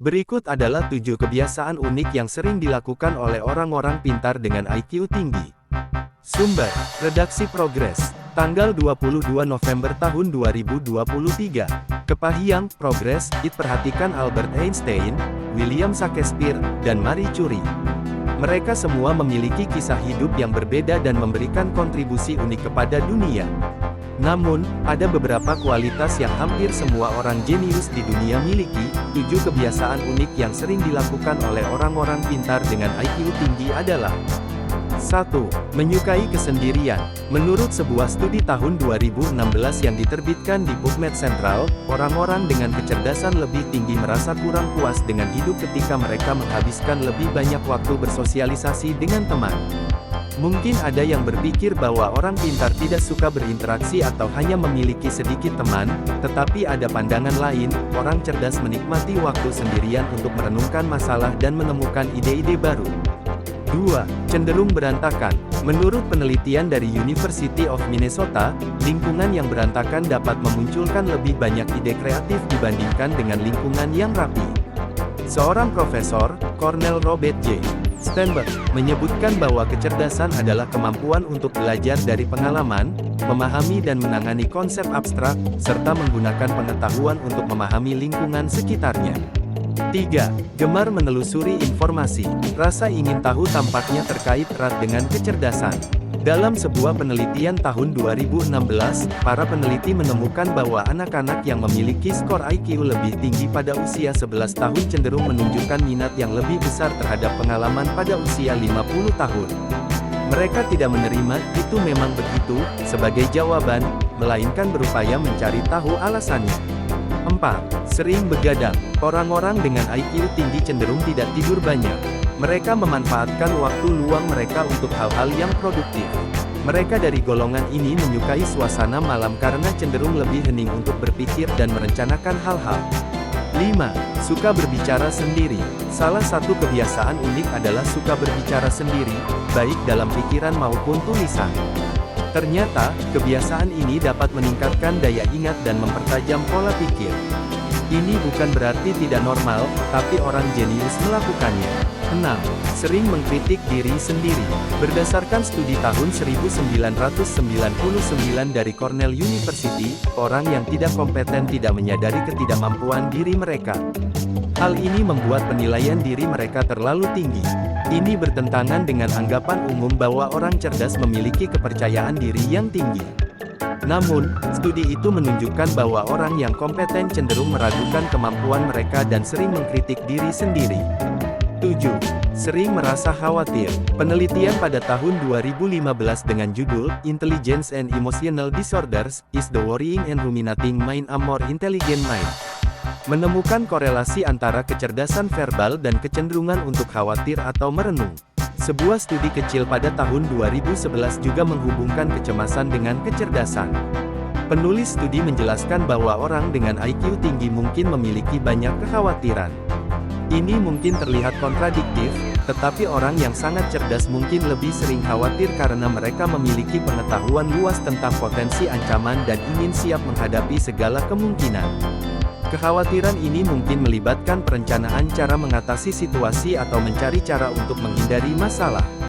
Berikut adalah 7 kebiasaan unik yang sering dilakukan oleh orang-orang pintar dengan IQ tinggi. Sumber, Redaksi Progres, tanggal 22 November tahun 2023. Kepahyang, Progres, perhatikan Albert Einstein, William Shakespeare, dan Marie Curie. Mereka semua memiliki kisah hidup yang berbeda dan memberikan kontribusi unik kepada dunia. Namun, ada beberapa kualitas yang hampir semua orang jenius di dunia miliki. 7 kebiasaan unik yang sering dilakukan oleh orang-orang pintar dengan IQ tinggi adalah 1. Menyukai kesendirian. Menurut sebuah studi tahun 2016 yang diterbitkan di PubMed Central, orang-orang dengan kecerdasan lebih tinggi merasa kurang puas dengan hidup ketika mereka menghabiskan lebih banyak waktu bersosialisasi dengan teman. Mungkin ada yang berpikir bahwa orang pintar tidak suka berinteraksi atau hanya memiliki sedikit teman, tetapi ada pandangan lain. Orang cerdas menikmati waktu sendirian untuk merenungkan masalah dan menemukan ide-ide baru. 2. Cenderung berantakan. Menurut penelitian dari University of Minnesota, lingkungan yang berantakan dapat memunculkan lebih banyak ide kreatif dibandingkan dengan lingkungan yang rapi. Seorang profesor, Cornell Robert J. Sternberg, menyebutkan bahwa kecerdasan adalah kemampuan untuk belajar dari pengalaman, memahami dan menangani konsep abstrak, serta menggunakan pengetahuan untuk memahami lingkungan sekitarnya. 3. Gemar menelusuri informasi. Rasa ingin tahu tampaknya terkait erat dengan kecerdasan. Dalam sebuah penelitian tahun 2016, para peneliti menemukan bahwa anak-anak yang memiliki skor IQ lebih tinggi pada usia 11 tahun cenderung menunjukkan minat yang lebih besar terhadap pengalaman pada usia 50 tahun. Mereka tidak menerima "itu memang begitu" sebagai jawaban, melainkan berupaya mencari tahu alasannya. 4. Sering begadang. Orang-orang dengan IQ tinggi cenderung tidak tidur banyak. Mereka memanfaatkan waktu luang mereka untuk hal-hal yang produktif. Mereka dari golongan ini menyukai suasana malam karena cenderung lebih hening untuk berpikir dan merencanakan hal-hal. 5. Suka berbicara sendiri. Salah satu kebiasaan unik adalah suka berbicara sendiri, baik dalam pikiran maupun tulisan. Ternyata, kebiasaan ini dapat meningkatkan daya ingat dan mempertajam pola pikir. Ini bukan berarti tidak normal, tapi orang jenius melakukannya. 6. Sering mengkritik diri sendiri. Berdasarkan studi tahun 1999 dari Cornell University, orang yang tidak kompeten tidak menyadari ketidakmampuan diri mereka. Hal ini membuat penilaian diri mereka terlalu tinggi. Ini bertentangan dengan anggapan umum bahwa orang cerdas memiliki kepercayaan diri yang tinggi. Namun, studi itu menunjukkan bahwa orang yang kompeten cenderung meragukan kemampuan mereka dan sering mengkritik diri sendiri. 7. Sering merasa khawatir. Penelitian pada tahun 2015 dengan judul Intelligence and Emotional Disorders: Is the Worrying and Ruminating Mind a More Intelligent Mind? Menemukan korelasi antara kecerdasan verbal dan kecenderungan untuk khawatir atau merenung. Sebuah studi kecil pada tahun 2011 juga menghubungkan kecemasan dengan kecerdasan. Penulis studi menjelaskan bahwa orang dengan IQ tinggi mungkin memiliki banyak kekhawatiran. Ini mungkin terlihat kontradiktif, tetapi orang yang sangat cerdas mungkin lebih sering khawatir karena mereka memiliki pengetahuan luas tentang potensi ancaman dan ingin siap menghadapi segala kemungkinan. Kekhawatiran ini mungkin melibatkan perencanaan cara mengatasi situasi atau mencari cara untuk menghindari masalah.